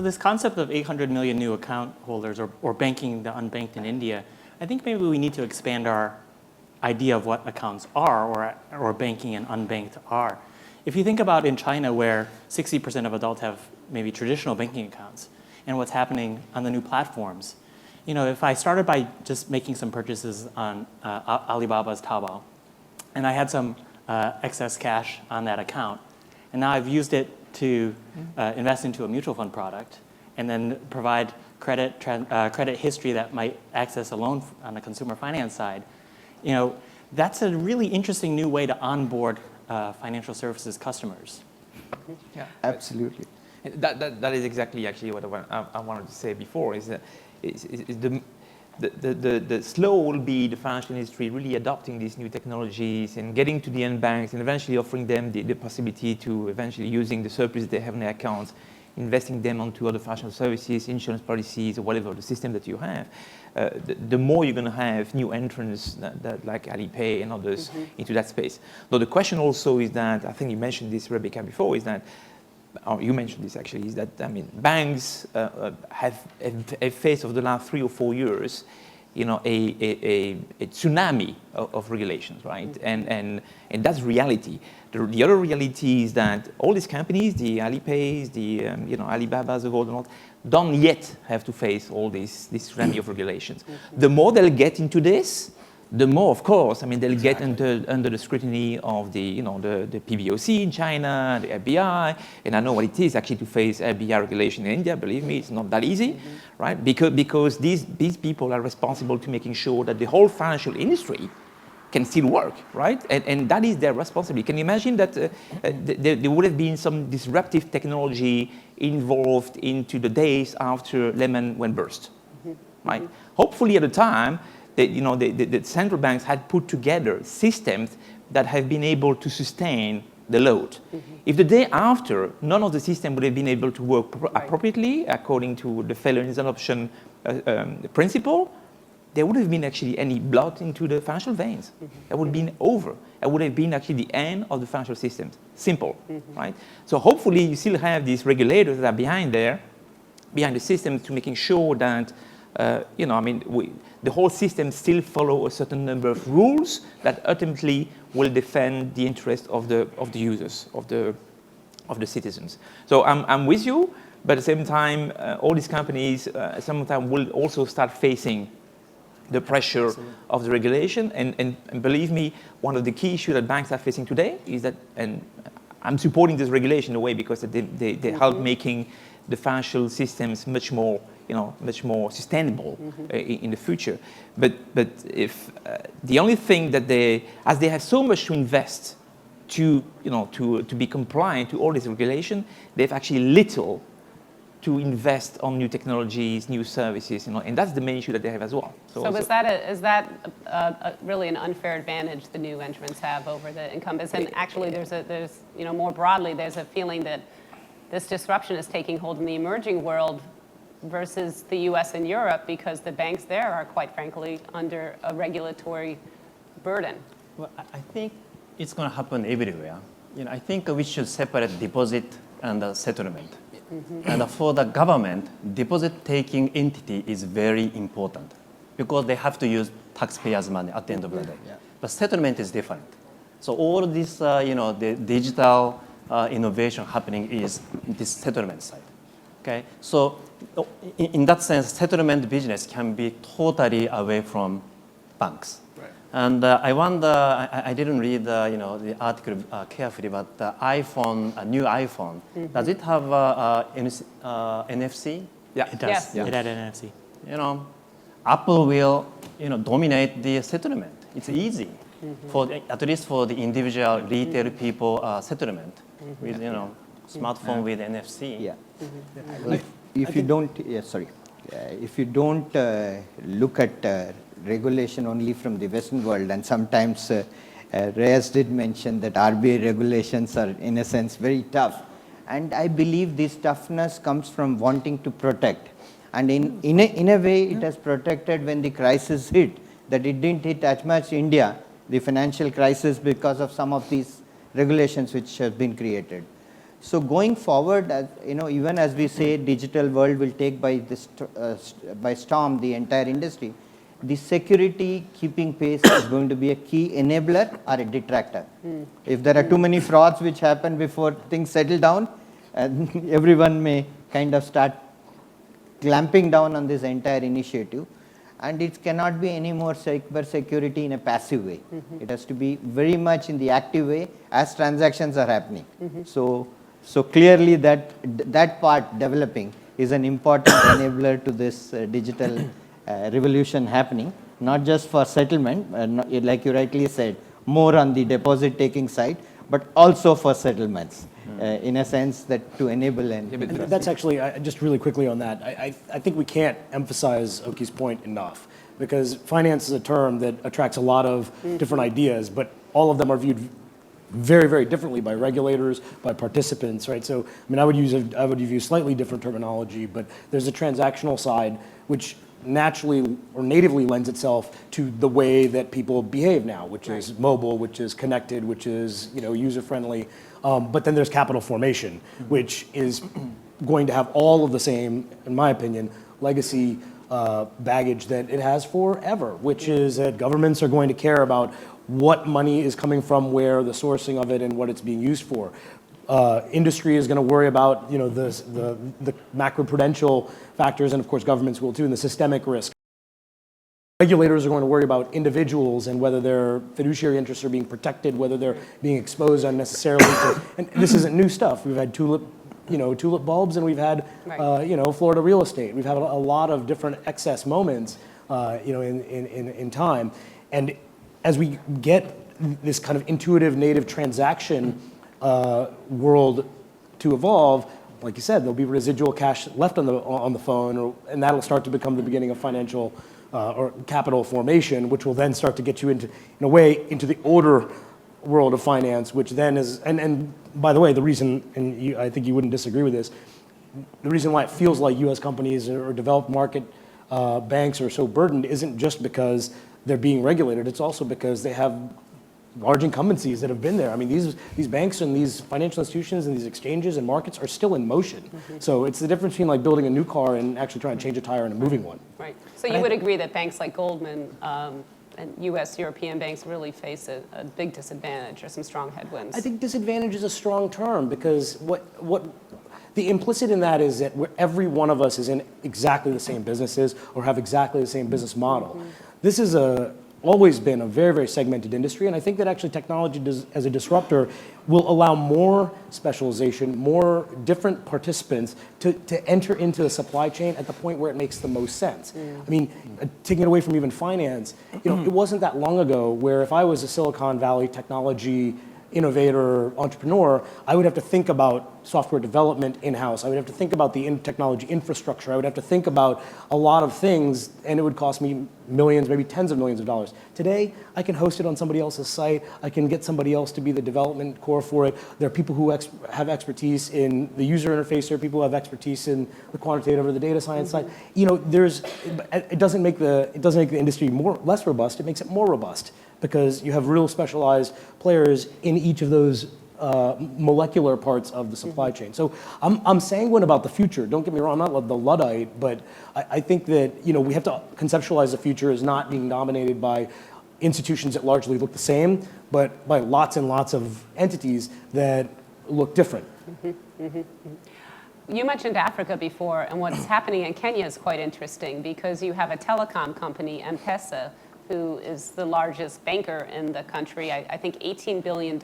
this concept of 800 million new account holders or banking the unbanked in India, I think maybe we need to expand our idea of what accounts are or banking and unbanked are. If you think about in China where 60% of adults have maybe traditional banking accounts and what's happening on the new platforms, if I started by just making some purchases on Alibaba's Taobao and I had some excess cash on that account, and now I've used it to invest into a mutual fund product and then provide credit history that might access a loan on the consumer finance side, that's a really interesting new way to onboard financial services customers. Yeah, absolutely. That is exactly actually what I wanted to say before. Is the slow will be the financial industry really adopting these new technologies and getting to the end banks and eventually offering them the possibility to eventually using the surplus they have in their accounts, investing them onto other financial services, insurance policies, or whatever the system that you have. The more you're going to have new entrants that like Alipay and others into that space. Now the question also is that, I think you mentioned this, Rebecca, before, is that, or you mentioned this actually, is that, banks have faced over the last 3 or 4 years, a tsunami of regulations, right? And that's reality. The other reality is that all these companies, the Alipays, the Alibabas of all the world, don't yet have to face all this tsunami of regulations. The more they'll get into this, the more, of course, they'll get under the scrutiny of the PBOC in China, the FBI, and I know what it is actually to face FBI regulation in India. Believe me, it's not that easy, right? Because these people are responsible to making sure that the whole financial industry can still work, right? And that is their responsibility. Can you imagine that there would have been some disruptive technology involved into the days after Lehman went burst, right? Hopefully at the time, the central banks had put together systems that have been able to sustain the load. If the day after, none of the system would have been able to work appropriately according to the failure in adoption principle, there would have been actually any blood into the financial veins. It would have been over. It would have been actually the end of the financial system. Simple, right? So hopefully you still have these regulators that are behind the system to making sure that the whole system still follow a certain number of rules that ultimately will defend the interest of the users, of the citizens. So I'm with you, but at the same time, all these companies sometimes will also start facing the pressure of the regulation. And believe me, one of the key issues that banks are facing today is that, and I'm supporting this regulation in a way because they help making the financial systems much more sustainable in the future. But if the only thing that as they have so much to invest to be compliant to all this regulation, they have actually little to invest on new technologies, new services, and that's the main issue that they have as well. So is that really an unfair advantage the new entrants have over the incumbents? And actually, there's more broadly, there's a feeling that this disruption is taking hold in the emerging world versus the U.S. and Europe because the banks there are, quite frankly, under a regulatory burden. Well, I think it's going to happen everywhere. I think we should separate deposit and settlement. And for the government, deposit-taking entity is very important because they have to use taxpayers' money at the end of the day. Yeah. But settlement is different. So all this, the digital innovation happening is this settlement side. Okay, so in that sense, settlement business can be totally away from banks. Right. And I wonder, I didn't read the article carefully, but the iPhone, a new iPhone, does it have NFC? Yeah, It does. Yes. It had an NFC. Apple will dominate the settlement. It's easy at least for the individual retail people settlement with smartphone with NFC. Yeah. If you don't, if you don't look at regulation only from the Western world, and sometimes Raes did mention that RBI regulations are in a sense very tough, and I believe this toughness comes from wanting to protect, and in a way it has protected when the crisis hit, that it didn't hit as much India, the financial crisis, because of some of these regulations which have been created. So going forward, even as we say, digital world will take by storm the entire industry. The security keeping pace is going to be a key enabler or a detractor. If there are too many frauds which happen before things settle down, everyone may kind of start clamping down on this entire initiative. And it cannot be any more cyber security in a passive way. It has to be very much in the active way as transactions are happening. So clearly that part developing is an important enabler to this digital revolution happening, not just for settlement, like you rightly said, more on the deposit taking side, but also for settlements. In a sense that to enable and that's actually, just really quickly on that, I think we can't emphasize Oki's point enough, because finance is a term that attracts a lot of different ideas, but all of them are viewed very, very differently by regulators, by participants, right? So, I mean, I would use slightly different terminology, but there's a transactional side which naturally or natively lends itself to the way that people behave now, which is mobile, which is connected, which is user-friendly. But then there's capital formation, which is going to have all of the same, in my opinion, legacy baggage that it has forever, which is that governments are going to care about what money is coming from where, the sourcing of it, and what it's being used for. Industry is going to worry about the macroprudential factors, and of course governments will too, and the systemic risk. Regulators are going to worry about individuals and whether their fiduciary interests are being protected, whether they're being exposed unnecessarily to, and this isn't new stuff. We've had tulip bulbs, and we've had Florida real estate. We've had a lot of different excess moments in time, and as we get this kind of intuitive native transaction world to evolve, like you said, there'll be residual cash left on the phone, and that'll start to become the beginning of financial or capital formation, which will then start to get you into the order world of finance, which then is, and by the way, the reason, and I think you wouldn't disagree with this, the reason why it feels like U.S. companies or developed market banks are so burdened isn't just because they're being regulated, it's also because they have large incumbencies that have been there. I mean, these banks and these financial institutions and these exchanges and markets are still in motion. So it's the difference between like building a new car and actually trying to change a tire in a moving one. Right. So you would agree that banks like Goldman and U.S. European banks really face a big disadvantage or some strong headwinds? I think disadvantage is a strong term, because what the implicit in that is that every one of us is in exactly the same businesses or have exactly the same business model. This is always been a very, very segmented industry, and I think that actually technology as a disruptor will allow more specialization, more different participants to enter into the supply chain at the point where it makes the most sense. I mean, taking it away from even finance, it wasn't that long ago where if I was a Silicon Valley technology innovator, entrepreneur, I would have to think about software development in-house. I would have to think about the technology infrastructure. I would have to think about a lot of things, and it would cost me millions, maybe tens of millions of dollars. Today, I can host it on somebody else's site. I can get somebody else to be the development core for it. There are people who have expertise in the user interface. There are people who have expertise in the quantitative or the data science side. It doesn't make the industry less robust. It makes it more robust, because you have real specialized players in each of those molecular parts of the supply chain. So I'm sanguine about the future. Don't get me wrong, I'm not the Luddite, but I think that we have to conceptualize the future as not being dominated by institutions that largely look the same, but by lots and lots of entities that look different. You mentioned Africa before, and what's happening in Kenya is quite interesting, because you have a telecom company, M-Pesa, who is the largest banker in the country. I think $18 billion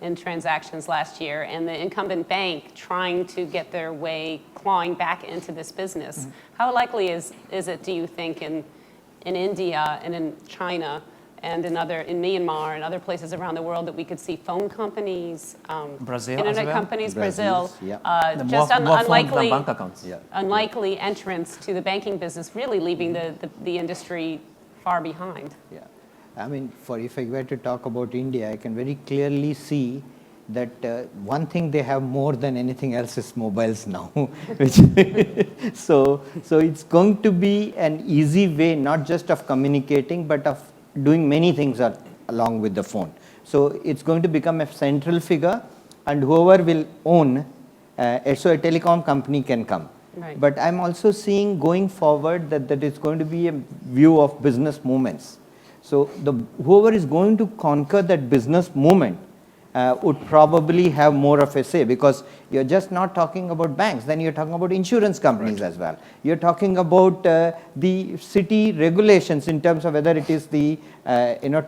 in transactions last year, and the incumbent bank trying to get their way, clawing back into this business. How likely is it, do you think, in India and in China and in Myanmar and other places around the world, that we could see phone companies, Brazil internet as well? companies, Brazil, More phones than bank accounts. unlikely entrance to the banking business, really leaving the industry far behind. Yeah, I mean, if I were to talk about India, I can very clearly see that one thing they have more than anything else is mobiles now. So it's going to be an easy way, not just of communicating, but of doing many things along with the phone. So it's going to become a central figure, and whoever will own, so a telecom company can come. Right. But I'm also seeing going forward that is going to be a view of business movements. So whoever is going to conquer that business movement would probably have more of a say, because you're just not talking about banks, then you're talking about insurance companies as well. You're talking about the city regulations in terms of whether it is the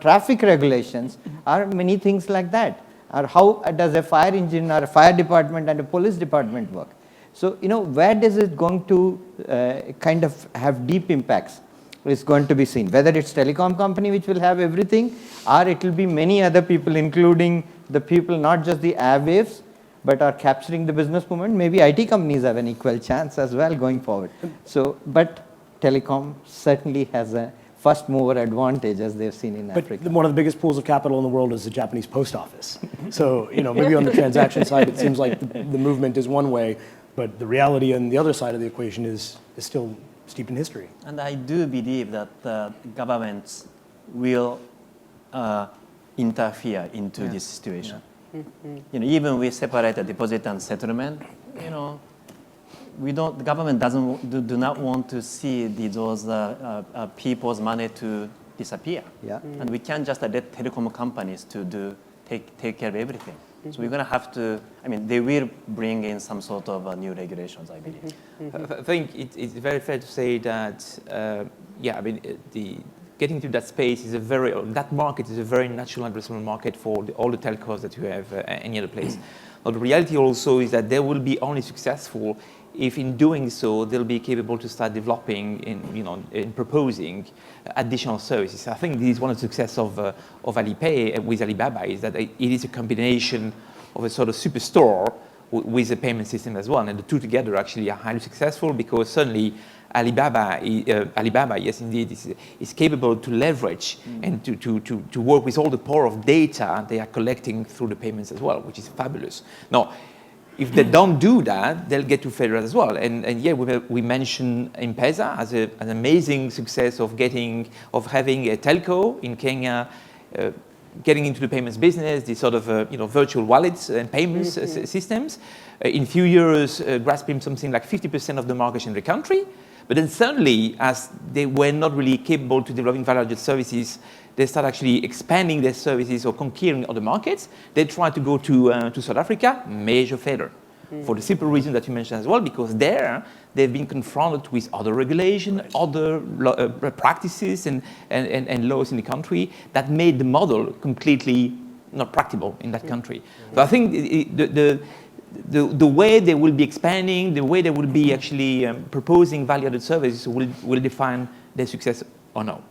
traffic regulations or many things like that, or how does a fire engine or a fire department and a police department work. So, where does it going to kind of have deep impacts is going to be seen. Whether it's telecom company which will have everything, or it will be many other people, including the people, not just the airwaves, but are capturing the business movement. Maybe IT companies have an equal chance as well going forward. So, but telecom certainly has a first mover advantage, as they've seen in Africa. But one of the biggest pools of capital in the world is the Japanese post office. So, maybe on the transaction side, it seems like the movement is one way, but the reality on the other side of the equation is still steeped in history. And I do believe that governments will interfere into this situation. Even we separate the deposit and settlement, the government do not want to see those people's money to disappear. Yeah. And we can't just let telecom companies to take care of everything. So we're going to have to, they will bring in some sort of new regulations, I believe. I think it's very fair to say that, getting to that space is that market is a very natural addressable market for all the telcos that you have any other place. But the reality also is that they will be only successful if in doing so they'll be capable to start developing in proposing additional services. I think this is one of the success of Alipay with Alibaba, is that it is a combination of a sort of superstore with a payment system as well, and the two together actually are highly successful, because certainly Alibaba, yes indeed, is capable to leverage and to work with all the power of data they are collecting through the payments as well, which is fabulous. Now, if they don't do that, they'll get to failure as well. And we mentioned M-Pesa as an amazing success of having a telco in Kenya getting into the payments business, these sort of virtual wallets and payments systems. In a few years, grasping something like 50% of the market in the country. But then suddenly, as they were not really capable to developing value-added services, they start actually expanding their services or conquering other markets. They try to go to South Africa, major failure. For the simple reason that you mentioned as well, because there they've been confronted with other regulation, other practices and laws in the country that made the model completely not practicable in that country. So I think the way they will be expanding, the way they will be actually proposing value-added services will define their success or no.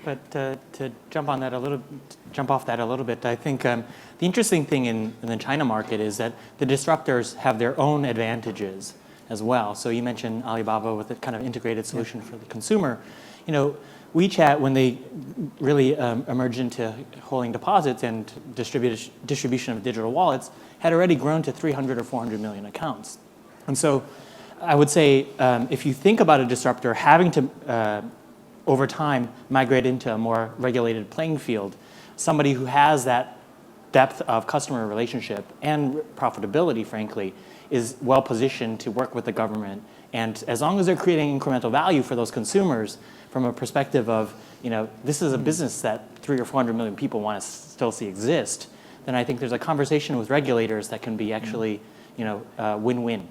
But to jump off that a little bit, I think the interesting thing in the China market is that the disruptors have their own advantages as well. So you mentioned Alibaba with a kind of integrated solution for the consumer. WeChat, when they really emerged into holding deposits and distribution of digital wallets, had already grown to 300 or 400 million accounts. And so I would say if you think about a disruptor having to, over time, migrate into a more regulated playing field, somebody who has that depth of customer relationship and profitability, frankly, is well positioned to work with the government. And as long as they're creating incremental value for those consumers from a perspective of, this is a business that 300 or 400 million people want to still see exist, then I think there's a conversation with regulators that can be actually, win-win.